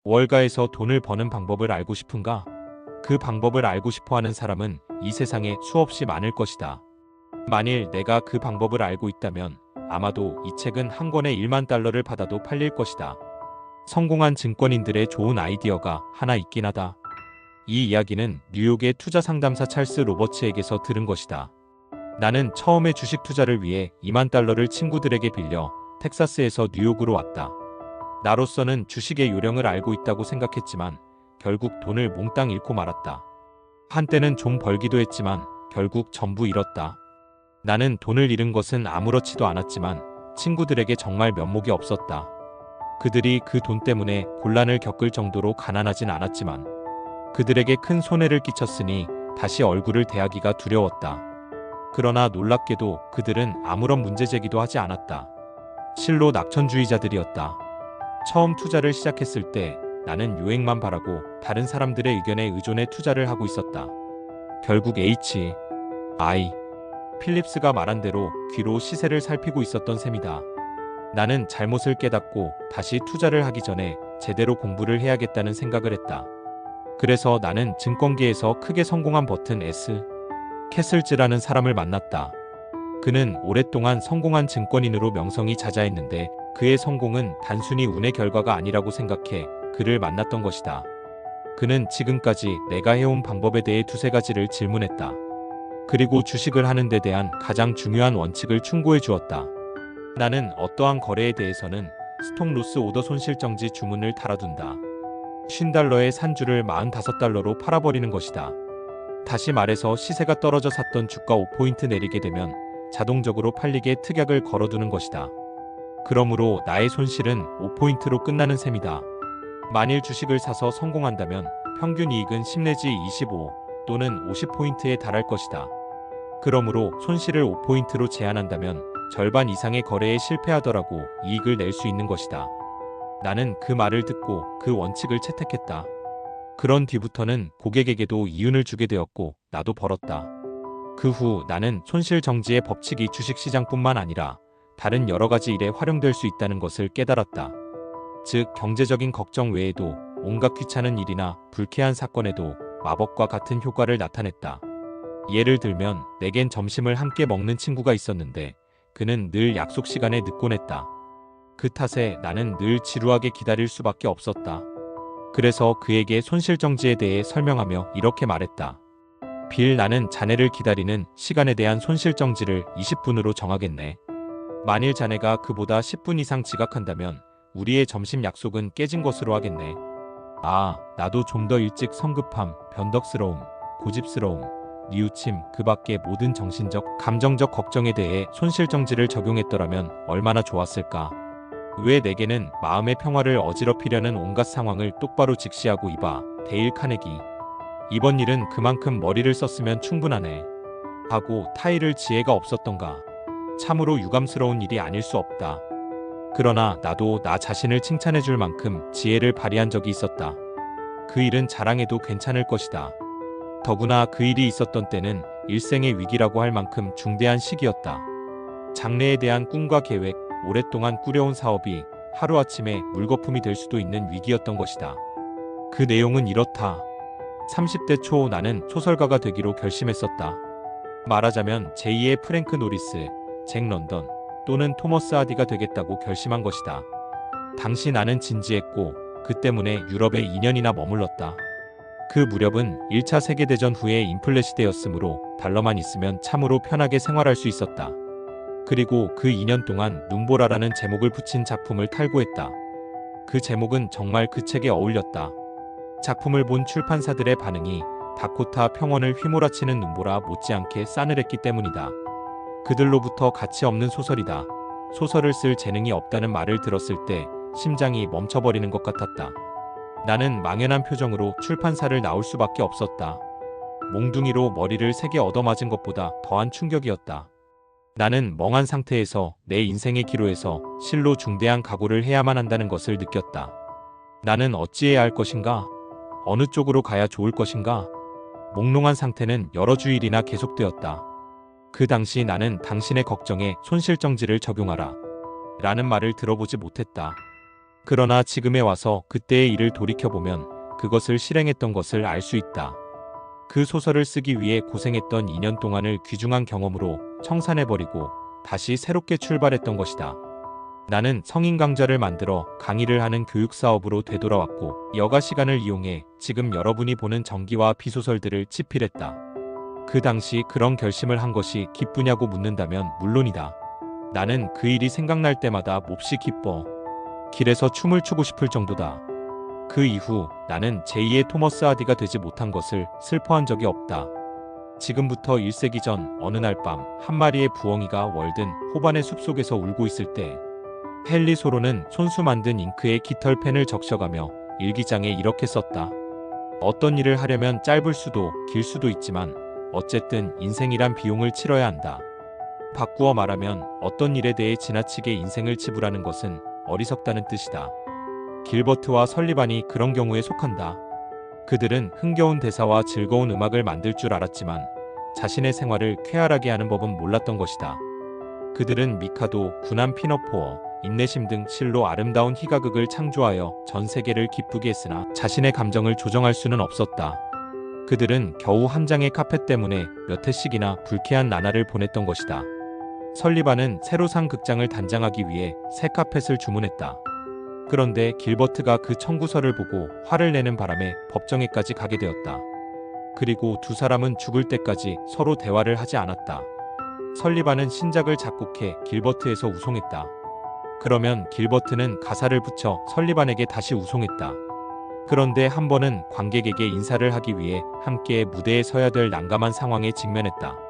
월가에서 돈을 버는 방법을 알고 싶은가? 그 방법을 알고 싶어 하는 사람은 이 세상에 수없이 많을 것이다. 만일 내가 그 방법을 알고 있다면 아마도 이 책은 한 권에 1만 달러를 받아도 팔릴 것이다. 성공한 증권인들의 좋은 아이디어가 하나 있긴 하다. 이 이야기는 뉴욕의 투자 상담사 찰스 로버츠에게서 들은 것이다. 나는 처음에 주식 투자를 위해 2만 달러를 친구들에게 빌려 텍사스에서 뉴욕으로 왔다. 나로서는 주식의 요령을 알고 있다고 생각했지만 결국 돈을 몽땅 잃고 말았다. 한때는 좀 벌기도 했지만 결국 전부 잃었다. 나는 돈을 잃은 것은 아무렇지도 않았지만 친구들에게 정말 면목이 없었다. 그들이 그 돈 때문에 곤란을 겪을 정도로 가난하진 않았지만 그들에게 큰 손해를 끼쳤으니 다시 얼굴을 대하기가 두려웠다. 그러나 놀랍게도 그들은 아무런 문제 제기도 하지 않았다. 실로 낙천주의자들이었다. 처음 투자를 시작했을 때 나는 유행만 바라고 다른 사람들의 의견에 의존해 투자를 하고 있었다. 결국 H.I. 필립스가 말한 대로 귀로 시세를 살피고 있었던 셈이다. 나는 잘못을 깨닫고 다시 투자를 하기 전에 제대로 공부를 해야겠다는 생각을 했다. 그래서 나는 증권계에서 크게 성공한 버튼 S. 캐슬즈라는 사람을 만났다. 그는 오랫동안 성공한 증권인으로 명성이 자자했는데 그의 성공은 단순히 운의 결과가 아니라고 생각해 그를 만났던 것이다. 그는 지금까지 내가 해온 방법에 대해 두세 가지를 질문했다. 그리고 주식을 하는 데 대한 가장 중요한 원칙을 충고해 주었다. 나는 어떠한 거래에 대해서는 스톱로스 오더 손실정지 주문을 달아둔다. 50달러의 산주를 45달러로 팔아버리는 것이다. 다시 말해서 시세가 떨어져 샀던 주가 5포인트 내리게 되면 자동적으로 팔리게 특약을 걸어두는 것이다. 그러므로 나의 손실은 5포인트로 끝나는 셈이다. 만일 주식을 사서 성공한다면 평균 이익은 10 내지 25 또는 50포인트에 달할 것이다. 그러므로 손실을 5포인트로 제한한다면 절반 이상의 거래에 실패하더라도 이익을 낼 수 있는 것이다. 나는 그 말을 듣고 그 원칙을 채택했다. 그런 뒤부터는 고객에게도 이윤을 주게 되었고 나도 벌었다. 그 후 나는 손실 정지의 법칙이 주식시장뿐만 아니라 다른 여러 가지 일에 활용될 수 있다는 것을 깨달았다. 즉 경제적인 걱정 외에도 온갖 귀찮은 일이나 불쾌한 사건에도 마법과 같은 효과를 나타냈다. 예를 들면 내겐 점심을 함께 먹는 친구가 있었는데 그는 늘 약속 시간에 늦곤 했다. 그 탓에 나는 늘 지루하게 기다릴 수밖에 없었다. 그래서 그에게 손실정지에 대해 설명하며 이렇게 말했다. 빌, 나는 자네를 기다리는 시간에 대한 손실정지를 20분으로 정하겠네. 만일 자네가 그보다 10분 이상 지각한다면 우리의 점심 약속은 깨진 것으로 하겠네. 아, 나도 좀 더 일찍 성급함, 변덕스러움, 고집스러움, 뉘우침, 그 밖의 모든 정신적, 감정적 걱정에 대해 손실정지를 적용했더라면 얼마나 좋았을까. 왜 내게는 마음의 평화를 어지럽히려는 온갖 상황을 똑바로 직시하고 이봐, 데일 카네기. 이번 일은 그만큼 머리를 썼으면 충분하네. 하고 타이를 지혜가 없었던가. 참으로 유감스러운 일이 아닐 수 없다. 그러나 나도 나 자신을 칭찬해 줄 만큼 지혜를 발휘한 적이 있었다. 그 일은 자랑해도 괜찮을 것이다. 더구나 그 일이 있었던 때는 일생의 위기라고 할 만큼 중대한 시기였다. 장래에 대한 꿈과 계획, 오랫동안 꾸려온 사업이 하루아침에 물거품이 될 수도 있는 위기였던 것이다. 그 내용은 이렇다. 30대 초 나는 소설가가 되기로 결심했었다. 말하자면 제2의 프랭크 노리스, 잭 런던 또는 토머스 하디가 되겠다고 결심한 것이다. 당시 나는 진지했고 그 때문에 유럽에 2년이나 머물렀다. 그 무렵은 1차 세계대전 후의 인플레 시대였으므로 달러만 있으면 참으로 편하게 생활할 수 있었다. 그리고 그 2년 동안 눈보라라는 제목을 붙인 작품을 탈고했다. 그 제목은 정말 그 책에 어울렸다. 작품을 본 출판사들의 반응이 다코타 평원을 휘몰아치는 눈보라 못지않게 싸늘했기 때문이다. 그들로부터 가치 없는 소설이다. 소설을 쓸 재능이 없다는 말을 들었을 때 심장이 멈춰버리는 것 같았다. 나는 망연한 표정으로 출판사를 나올 수밖에 없었다. 몽둥이로 머리를 세게 얻어맞은 것보다 더한 충격이었다. 나는 멍한 상태에서 내 인생의 기로에서 실로 중대한 각오를 해야만 한다는 것을 느꼈다. 나는 어찌해야 할 것인가? 어느 쪽으로 가야 좋을 것인가? 몽롱한 상태는 여러 주일이나 계속되었다. 그 당시 나는 당신의 걱정에 손실정지를 적용하라 라는 말을 들어보지 못했다. 그러나 지금에 와서 그때의 일을 돌이켜보면 그것을 실행했던 것을 알 수 있다. 그 소설을 쓰기 위해 고생했던 2년 동안을 귀중한 경험으로 청산해버리고 다시 새롭게 출발했던 것이다. 나는 성인 강좌를 만들어 강의를 하는 교육 사업으로 되돌아왔고 여가 시간을 이용해 지금 여러분이 보는 전기와 비소설들을 집필했다. 그 당시 그런 결심을 한 것이 기쁘냐고 묻는다면 물론이다. 나는 그 일이 생각날 때마다 몹시 기뻐. 길에서 춤을 추고 싶을 정도다. 그 이후 나는 제2의 토머스 하디가 되지 못한 것을 슬퍼한 적이 없다. 지금부터 1세기 전 어느 날 밤 한 마리의 부엉이가 월든 호반의 숲속에서 울고 있을 때 헨리 소로는 손수 만든 잉크에 깃털 펜을 적셔가며 일기장에 이렇게 썼다. 어떤 일을 하려면 짧을 수도 길 수도 있지만 어쨌든 인생이란 비용을 치러야 한다. 바꾸어 말하면 어떤 일에 대해 지나치게 인생을 지불하는 것은 어리석다는 뜻이다. 길버트와 설리반이 그런 경우에 속한다. 그들은 흥겨운 대사와 즐거운 음악을 만들 줄 알았지만 자신의 생활을 쾌활하게 하는 법은 몰랐던 것이다. 그들은 미카도, 군함 피너포어, 인내심 등 실로 아름다운 희가극을 창조하여 전 세계를 기쁘게 했으나 자신의 감정을 조정할 수는 없었다. 그들은 겨우 한 장의 카펫 때문에 몇 해씩이나 불쾌한 나날을 보냈던 것이다. 설리반은 새로 산 극장을 단장하기 위해 새 카펫을 주문했다. 그런데 길버트가 그 청구서를 보고 화를 내는 바람에 법정에까지 가게 되었다. 그리고 두 사람은 죽을 때까지 서로 대화를 하지 않았다. 설리반은 신작을 작곡해 길버트에서 우송했다. 그러면 길버트는 가사를 붙여 설리반에게 다시 우송했다. 그런데 한 번은 관객에게 인사를 하기 위해 함께 무대에 서야 될 난감한 상황에 직면했다.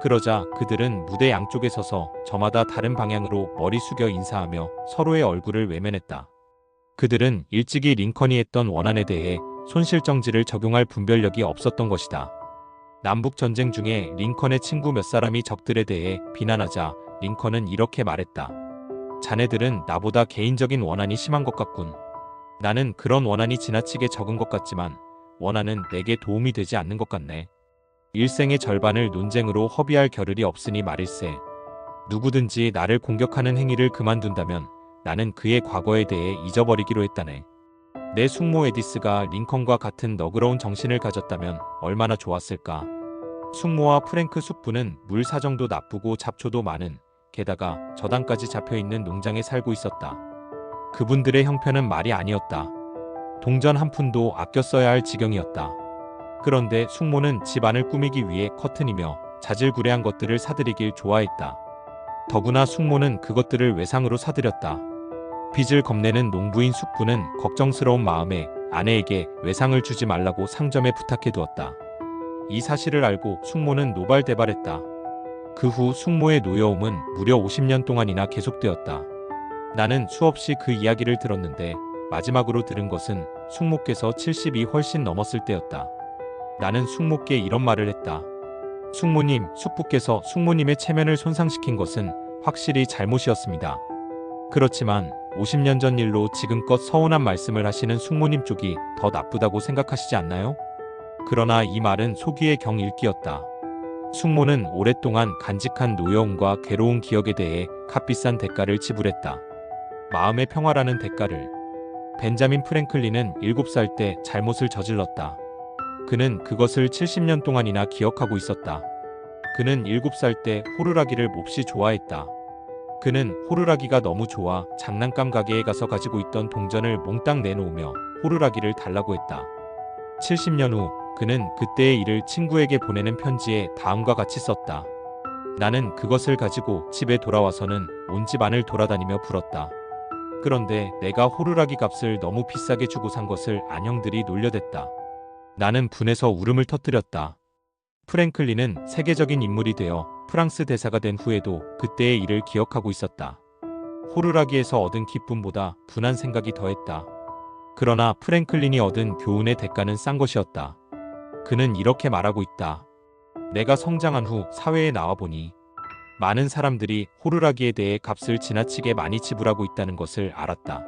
그러자 그들은 무대 양쪽에 서서 저마다 다른 방향으로 머리 숙여 인사하며 서로의 얼굴을 외면했다. 그들은 일찍이 링컨이 했던 원한에 대해 손실정지를 적용할 분별력이 없었던 것이다. 남북전쟁 중에 링컨의 친구 몇 사람이 적들에 대해 비난하자 링컨은 이렇게 말했다. 자네들은 나보다 개인적인 원한이 심한 것 같군. 나는 그런 원한이 지나치게 적은 것 같지만 원한은 내게 도움이 되지 않는 것 같네. 일생의 절반을 논쟁으로 허비할 겨를이 없으니 말일세. 누구든지 나를 공격하는 행위를 그만둔다면 나는 그의 과거에 대해 잊어버리기로 했다네. 내 숙모 에디스가 링컨과 같은 너그러운 정신을 가졌다면 얼마나 좋았을까. 숙모와 프랭크 숙부는 물 사정도 나쁘고 잡초도 많은, 게다가 저당까지 잡혀있는 농장에 살고 있었다. 그분들의 형편은 말이 아니었다. 동전 한 푼도 아껴 써야 할 지경이었다. 그런데 숙모는 집안을 꾸미기 위해 커튼이며 자질구레한 것들을 사들이길 좋아했다. 더구나 숙모는 그것들을 외상으로 사들였다. 빚을 겁내는 농부인 숙부는 걱정스러운 마음에 아내에게 외상을 주지 말라고 상점에 부탁해두었다. 이 사실을 알고 숙모는 노발대발했다. 그 후 숙모의 노여움은 무려 50년 동안이나 계속되었다. 나는 수없이 그 이야기를 들었는데 마지막으로 들은 것은 숙모께서 70이 훨씬 넘었을 때였다. 나는 숙모께 이런 말을 했다. 숙모님, 숙부께서 숙모님의 체면을 손상시킨 것은 확실히 잘못이었습니다. 그렇지만 50년 전 일로 지금껏 서운한 말씀을 하시는 숙모님 쪽이 더 나쁘다고 생각하시지 않나요? 그러나 이 말은 소귀의 경읽기였다. 숙모는 오랫동안 간직한 노여움과 괴로운 기억에 대해 값비싼 대가를 지불했다. 마음의 평화라는 대가를. 벤자민 프랭클린은 7살 때 잘못을 저질렀다. 그는 그것을 70년 동안이나 기억하고 있었다. 그는 7살 때 호루라기를 몹시 좋아했다. 그는 호루라기가 너무 좋아 장난감 가게에 가서 가지고 있던 동전을 몽땅 내놓으며 호루라기를 달라고 했다. 70년 후 그는 그때의 일을 친구에게 보내는 편지에 다음과 같이 썼다. 나는 그것을 가지고 집에 돌아와서는 온 집안을 돌아다니며 불었다. 그런데 내가 호루라기 값을 너무 비싸게 주고 산 것을 안형들이 놀려댔다. 나는 분해서 울음을 터뜨렸다. 프랭클린은 세계적인 인물이 되어 프랑스 대사가 된 후에도 그때의 일을 기억하고 있었다. 호루라기에서 얻은 기쁨보다 분한 생각이 더했다. 그러나 프랭클린이 얻은 교훈의 대가는 싼 것이었다. 그는 이렇게 말하고 있다. 내가 성장한 후 사회에 나와보니 많은 사람들이 호루라기에 대해 값을 지나치게 많이 지불하고 있다는 것을 알았다.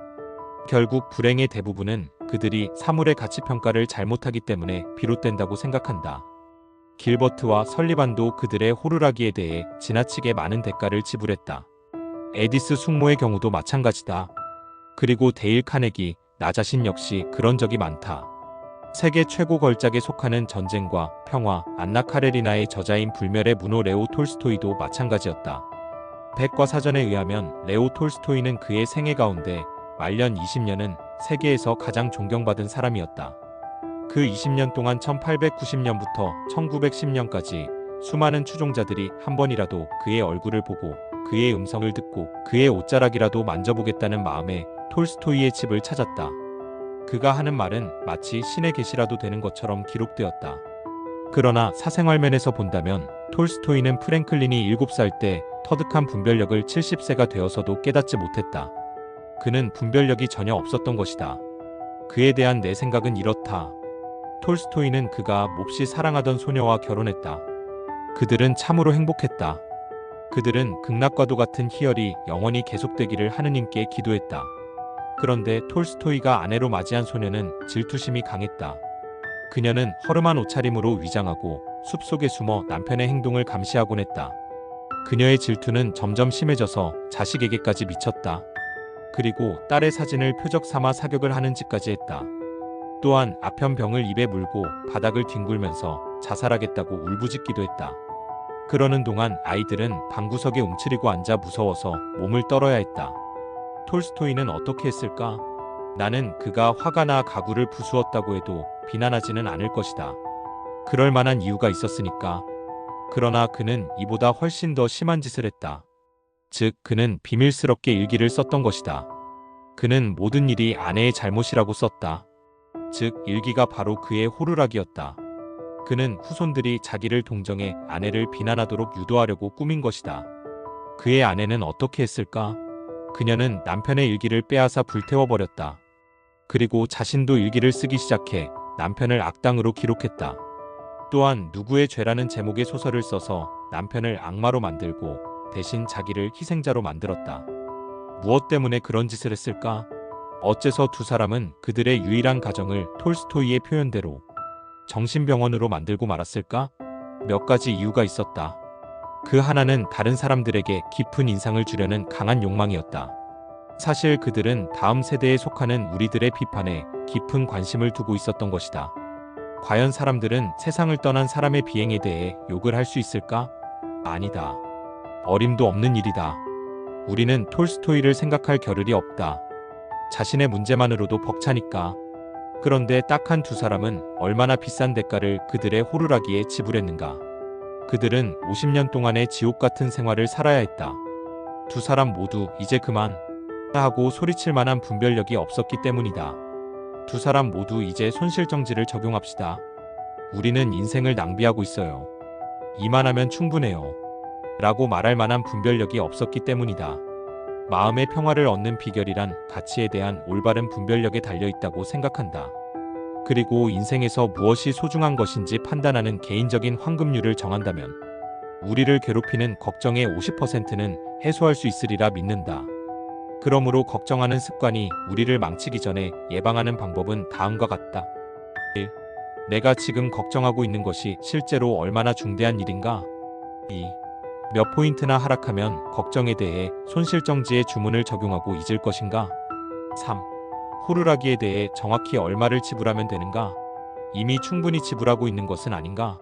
결국 불행의 대부분은 그들이 사물의 가치평가를 잘못하기 때문에 비롯된다고 생각한다. 길버트와 설리반도 그들의 호루라기에 대해 지나치게 많은 대가를 지불했다. 에디스 숙모의 경우도 마찬가지다. 그리고 데일 카네기, 나 자신 역시 그런 적이 많다. 세계 최고 걸작에 속하는 전쟁과 평화, 안나 카레리나의 저자인 불멸의 문호 레오 톨스토이도 마찬가지였다. 백과사전에 의하면 레오 톨스토이는 그의 생애 가운데 말년 20년은 세계에서 가장 존경받은 사람이었다. 그 20년 동안 1890년부터 1910년까지 수많은 추종자들이 한 번이라도 그의 얼굴을 보고 그의 음성을 듣고 그의 옷자락이라도 만져보겠다는 마음에 톨스토이의 집을 찾았다. 그가 하는 말은 마치 신의 계시라도 되는 것처럼 기록되었다. 그러나 사생활면에서 본다면 톨스토이는 프랭클린이 7살 때 터득한 분별력을 70세가 되어서도 깨닫지 못했다. 그는 분별력이 전혀 없었던 것이다. 그에 대한 내 생각은 이렇다. 톨스토이는 그가 몹시 사랑하던 소녀와 결혼했다. 그들은 참으로 행복했다. 그들은 극락과도 같은 희열이 영원히 계속되기를 하느님께 기도했다. 그런데 톨스토이가 아내로 맞이한 소녀는 질투심이 강했다. 그녀는 허름한 옷차림으로 위장하고 숲속에 숨어 남편의 행동을 감시하곤 했다. 그녀의 질투는 점점 심해져서 자식에게까지 미쳤다. 그리고 딸의 사진을 표적 삼아 사격을 하는 짓까지 했다. 또한 아편병을 입에 물고 바닥을 뒹굴면서 자살하겠다고 울부짖기도 했다. 그러는 동안 아이들은 방구석에 움츠리고 앉아 무서워서 몸을 떨어야 했다. 톨스토이는 어떻게 했을까? 나는 그가 화가 나 가구를 부수었다고 해도 비난하지는 않을 것이다. 그럴 만한 이유가 있었으니까. 그러나 그는 이보다 훨씬 더 심한 짓을 했다. 즉, 그는 비밀스럽게 일기를 썼던 것이다. 그는 모든 일이 아내의 잘못이라고 썼다. 즉, 일기가 바로 그의 호루라기였다. 그는 후손들이 자기를 동정해 아내를 비난하도록 유도하려고 꾸민 것이다. 그의 아내는 어떻게 했을까? 그녀는 남편의 일기를 빼앗아 불태워버렸다. 그리고 자신도 일기를 쓰기 시작해 남편을 악당으로 기록했다. 또한 누구의 죄라는 제목의 소설을 써서 남편을 악마로 만들고 대신 자기를 희생자로 만들었다. 무엇 때문에 그런 짓을 했을까? 어째서 두 사람은 그들의 유일한 가정을 톨스토이의 표현대로 정신병원으로 만들고 말았을까? 몇 가지 이유가 있었다. 그 하나는 다른 사람들에게 깊은 인상을 주려는 강한 욕망이었다. 사실 그들은 다음 세대에 속하는 우리들의 비판에 깊은 관심을 두고 있었던 것이다. 과연 사람들은 세상을 떠난 사람의 비행에 대해 욕을 할 수 있을까? 아니다. 어림도 없는 일이다. 우리는 톨스토이를 생각할 겨를이 없다. 자신의 문제만으로도 벅차니까. 그런데 딱 한 두 사람은 얼마나 비싼 대가를 그들의 호루라기에 지불했는가. 그들은 50년 동안의 지옥 같은 생활을 살아야 했다. 두 사람 모두 이제 그만 하고 소리칠 만한 분별력이 없었기 때문이다. 두 사람 모두 이제 손실정지를 적용합시다. 우리는 인생을 낭비하고 있어요. 이만하면 충분해요. 라고 말할 만한 분별력이 없었기 때문이다. 마음의 평화를 얻는 비결이란 가치에 대한 올바른 분별력에 달려있다고 생각한다. 그리고 인생에서 무엇이 소중한 것인지 판단하는 개인적인 황금률을 정한다면 우리를 괴롭히는 걱정의 50%는 해소할 수 있으리라 믿는다. 그러므로 걱정하는 습관이 우리를 망치기 전에 예방하는 방법은 다음과 같다. 1. 내가 지금 걱정하고 있는 것이 실제로 얼마나 중대한 일인가? 2. 몇 포인트나 하락하면 걱정에 대해 손실정지의 주문을 적용하고 잊을 것인가? 3. 호루라기에 대해 정확히 얼마를 지불하면 되는가? 이미 충분히 지불하고 있는 것은 아닌가?